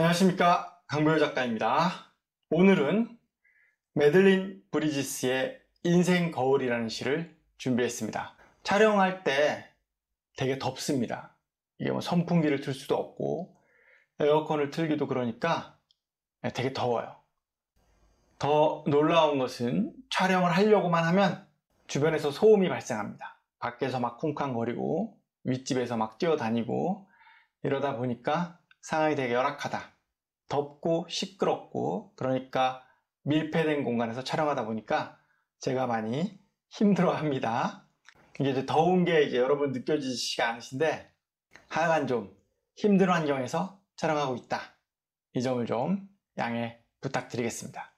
안녕하십니까, 강보효 작가입니다. 오늘은 매들린 브리지스의 인생 거울이라는 시를 준비했습니다. 촬영할 때 되게 덥습니다. 이게 뭐 선풍기를 틀 수도 없고 에어컨을 틀기도 그러니까 되게 더워요. 더 놀라운 것은 촬영을 하려고만 하면 주변에서 소음이 발생합니다. 밖에서 막 쿵쾅거리고 윗집에서 막 뛰어다니고 이러다 보니까 상황이 되게 열악하다. 덥고 시끄럽고 그러니까 밀폐된 공간에서 촬영하다 보니까 제가 많이 힘들어합니다. 이게 이제 더운 게 이제 여러분 느껴지시지 않으신데 하여간 좀 힘든 환경에서 촬영하고 있다. 이 점을 좀 양해 부탁드리겠습니다.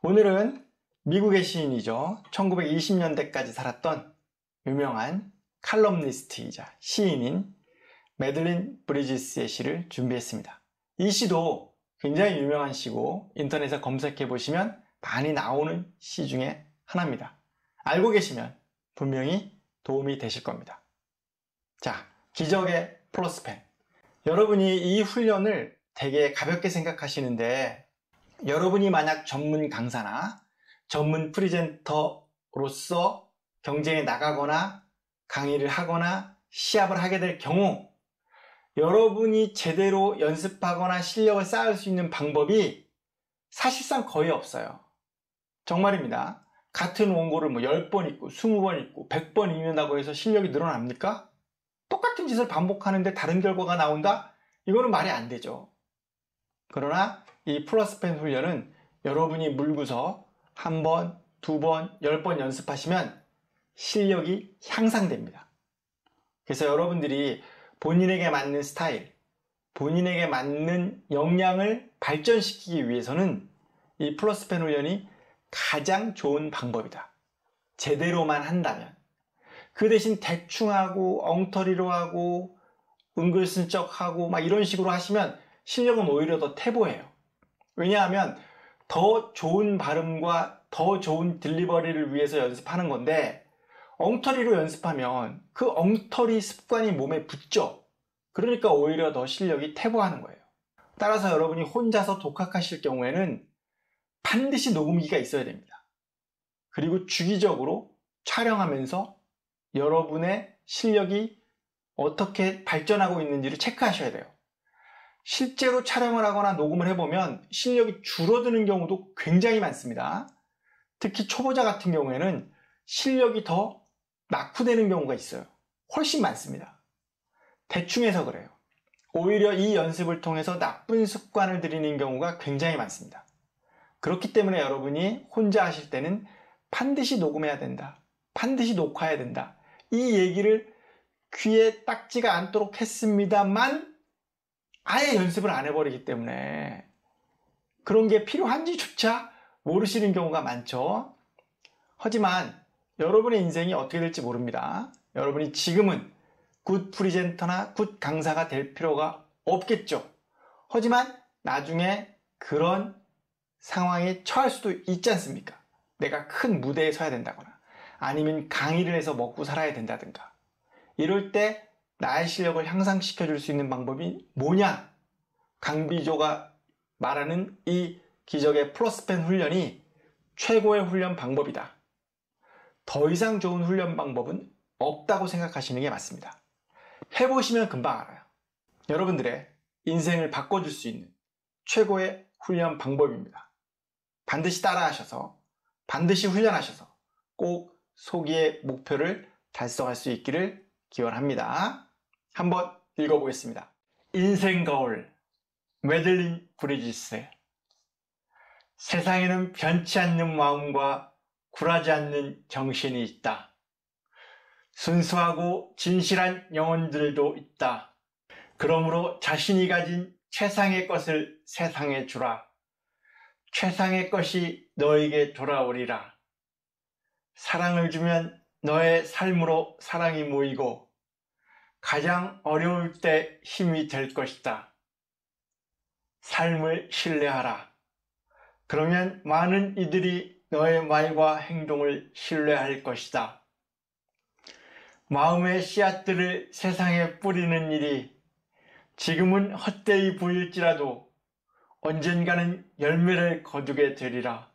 오늘은 미국의 시인이죠. 1920년대까지 살았던 유명한 칼럼니스트이자 시인인 매들린 브리지스의 시를 준비했습니다. 이 시도 굉장히 유명한 시고 인터넷에 검색해 보시면 많이 나오는 시 중에 하나입니다. 알고 계시면 분명히 도움이 되실 겁니다. 자, 기적의 플러스펜. 여러분이 이 훈련을 되게 가볍게 생각하시는데 여러분이 만약 전문 강사나 전문 프리젠터로서 경쟁에 나가거나 강의를 하거나 시합을 하게 될 경우 여러분이 제대로 연습하거나 실력을 쌓을 수 있는 방법이 사실상 거의 없어요. 정말입니다. 같은 원고를 10번 읽고 20번 읽고 100번 읽는다고 해서 실력이 늘어납니까? 똑같은 짓을 반복하는데 다른 결과가 나온다? 이거는 말이 안 되죠. 그러나 이 플러스펜 훈련은 여러분이 물고서 1번, 2번, 10번 연습하시면 실력이 향상됩니다. 그래서 여러분들이 본인에게 맞는 스타일, 본인에게 맞는 역량을 발전시키기 위해서는 이 플러스펜 훈련이 가장 좋은 방법이다. 제대로만 한다면. 그 대신 대충 하고 엉터리로 하고 은근슬쩍 하고 막 이런 식으로 하시면 실력은 오히려 더 퇴보해요. 왜냐하면 더 좋은 발음과 더 좋은 딜리버리를 위해서 연습하는 건데 엉터리로 연습하면 그 엉터리 습관이 몸에 붙죠. 그러니까 오히려 더 실력이 퇴보하는 거예요. 따라서 여러분이 혼자서 독학하실 경우에는 반드시 녹음기가 있어야 됩니다. 그리고 주기적으로 촬영하면서 여러분의 실력이 어떻게 발전하고 있는지를 체크하셔야 돼요. 실제로 촬영을 하거나 녹음을 해보면 실력이 줄어드는 경우도 굉장히 많습니다. 특히 초보자 같은 경우에는 실력이 더 낙후되는 경우가 있어요. 훨씬 많습니다. 대충 해서 그래요. 오히려 이 연습을 통해서 나쁜 습관을 들이는 경우가 굉장히 많습니다. 그렇기 때문에 여러분이 혼자 하실 때는 반드시 녹음해야 된다. 반드시 녹화해야 된다. 이 얘기를 귀에 딱지가 않도록 했습니다만 아예 연습을 안 해버리기 때문에 그런 게 필요한지조차 모르시는 경우가 많죠. 하지만 여러분의 인생이 어떻게 될지 모릅니다. 여러분이 지금은 굿 프리젠터나 굿 강사가 될 필요가 없겠죠. 하지만 나중에 그런 상황에 처할 수도 있지 않습니까? 내가 큰 무대에 서야 된다거나 아니면 강의를 해서 먹고 살아야 된다든가 이럴 때 나의 실력을 향상시켜 줄 수 있는 방법이 뭐냐? 강비조가 말하는 이 기적의 플러스펜 훈련이 최고의 훈련 방법이다. 더 이상 좋은 훈련 방법은 없다고 생각하시는 게 맞습니다. 해보시면 금방 알아요. 여러분들의 인생을 바꿔줄 수 있는 최고의 훈련 방법입니다. 반드시 따라하셔서 반드시 훈련하셔서 꼭 소기의 목표를 달성할 수 있기를 기원합니다. 한번 읽어보겠습니다. 인생 거울 매들린 브리지스. 세상에는 변치 않는 마음과 굴하지 않는 정신이 있다. 순수하고 진실한 영혼들도 있다. 그러므로 자신이 가진 최상의 것을 세상에 주라. 최상의 것이 너에게 돌아오리라. 사랑을 주면 너의 삶으로 사랑이 모이고 가장 어려울 때 힘이 될 것이다. 삶을 신뢰하라. 그러면 많은 이들이 너의 말과 행동을 신뢰할 것이다. 마음의 씨앗들을 세상에 뿌리는 일이 지금은 헛되이 보일지라도 언젠가는 열매를 거두게 되리라.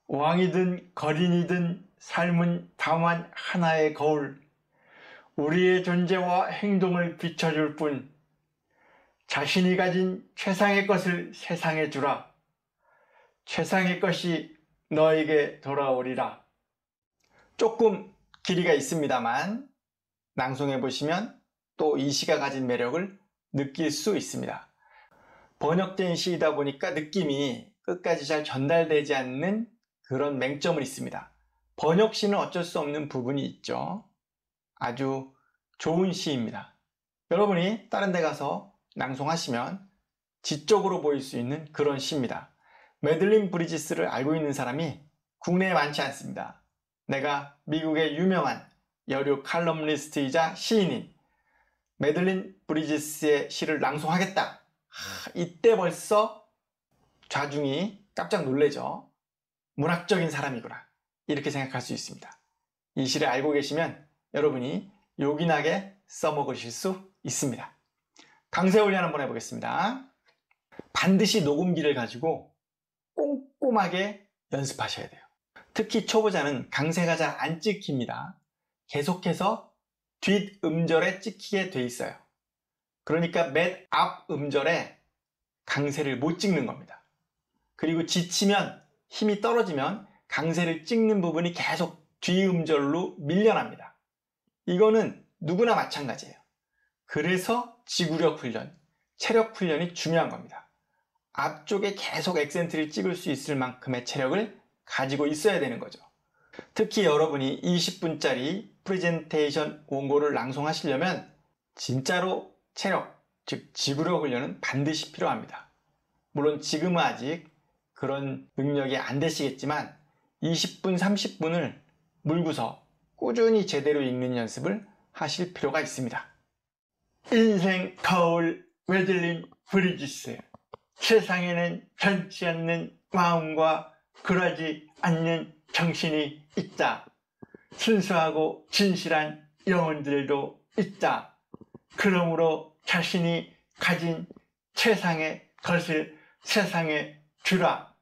왕이든 거린이든 삶은 다만 하나의 거울, 우리의 존재와 행동을 비춰줄 뿐. 자신이 가진 최상의 것을 세상에 주라. 최상의 것이 너에게 돌아오리라. 조금 길이가 있습니다만 낭송해 보시면 또 이 시가 가진 매력을 느낄 수 있습니다. 번역된 시이다 보니까 느낌이 끝까지 잘 전달되지 않는 그런 맹점은 있습니다. 번역시는 어쩔 수 없는 부분이 있죠. 아주 좋은 시입니다. 여러분이 다른 데 가서 낭송하시면 지적으로 보일 수 있는 그런 시입니다. 매들린 브리지스를 알고 있는 사람이 국내에 많지 않습니다. 내가 미국의 유명한 여류 칼럼니스트이자 시인인 매들린 브리지스의 시를 낭송하겠다. 이때 벌써 좌중이 깜짝 놀래죠. 문학적인 사람이구나. 이렇게 생각할 수 있습니다. 이 시를 알고 계시면 여러분이 요긴하게 써먹으실 수 있습니다. 강세훈련 한번 해보겠습니다. 반드시 녹음기를 가지고 꼼꼼하게 연습하셔야 돼요. 특히 초보자는 강세가 잘 안 찍힙니다. 계속해서 뒷 음절에 찍히게 돼 있어요. 그러니까 맨 앞 음절에 강세를 못 찍는 겁니다. 그리고 지치면, 힘이 떨어지면 강세를 찍는 부분이 계속 뒤음절로 밀려납니다. 이거는 누구나 마찬가지예요. 그래서 지구력 훈련, 체력 훈련이 중요한 겁니다. 앞쪽에 계속 액센트를 찍을 수 있을 만큼의 체력을 가지고 있어야 되는 거죠. 특히 여러분이 20분짜리 프레젠테이션 원고를 낭송하시려면 진짜로 체력, 즉 지구력 훈련은 반드시 필요합니다. 물론 지금은 아직 그런 능력이 안 되시겠지만 20분, 30분을 물고서 꾸준히 제대로 읽는 연습을 하실 필요가 있습니다. 인생 거울 매들린 브리지스. 세상에는 변치 않는 마음과 굴하지 않는 정신이 있다. 순수하고 진실한 영혼들도 있다. 그러므로 자신이 가진 최상의 것을 세상에 주라.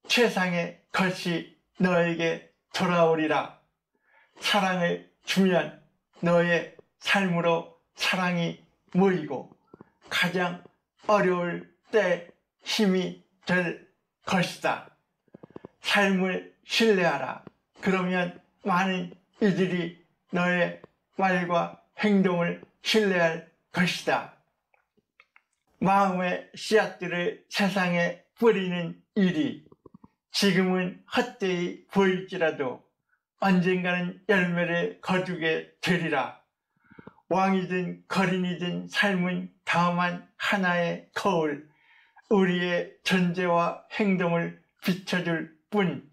최상의 것이 너에게 돌아오리라. 사랑을 주면 너의 삶으로 사랑이 모이고 가장 어려울 때 힘이 될 것이다. 삶을 신뢰하라. 그러면 많은 이들이 너의 말과 행동을 신뢰할 것이다. 마음의 씨앗들을 세상에 뿌리는 일이 지금은 헛되이 보일지라도 언젠가는 열매를 거두게 되리라. 왕이든 거린이든 삶은 다만 하나의 거울, 우리의 존재와 행동을 비춰줄 뿐.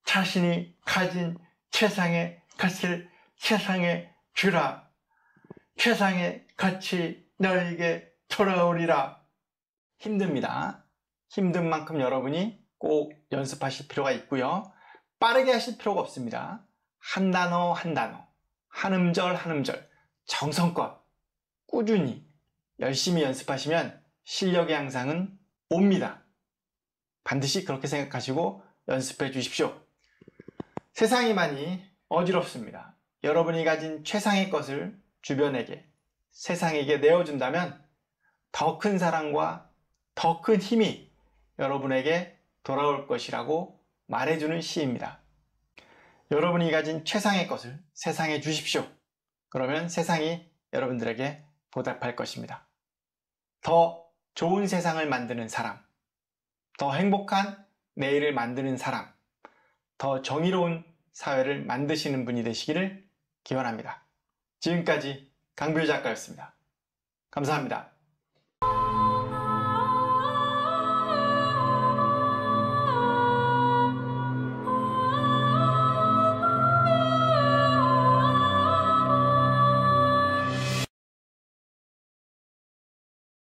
자신이 가진 최상의 것을 세상에 주라. 최상의 것이 너에게 돌아오리라. 힘듭니다. 힘든 만큼 여러분이 꼭 연습하실 필요가 있고요. 빠르게 하실 필요가 없습니다. 한 단어 한 단어, 한 음절 한 음절 정성껏 꾸준히 열심히 연습하시면 실력의 향상은 옵니다. 반드시 그렇게 생각하시고 연습해 주십시오. 세상이 많이 어지럽습니다. 여러분이 가진 최상의 것을 주변에게, 세상에게 내어준다면 더 큰 사랑과 더 큰 힘이 여러분에게 돌아올 것이라고 말해주는 시입니다. 여러분이 가진 최상의 것을 세상에 주십시오. 그러면 세상이 여러분들에게 보답할 것입니다. 더 좋은 세상을 만드는 사람, 더 행복한 내일을 만드는 사람, 더 정의로운 사회를 만드시는 분이 되시기를 기원합니다. 지금까지 강뷰 작가였습니다. 감사합니다.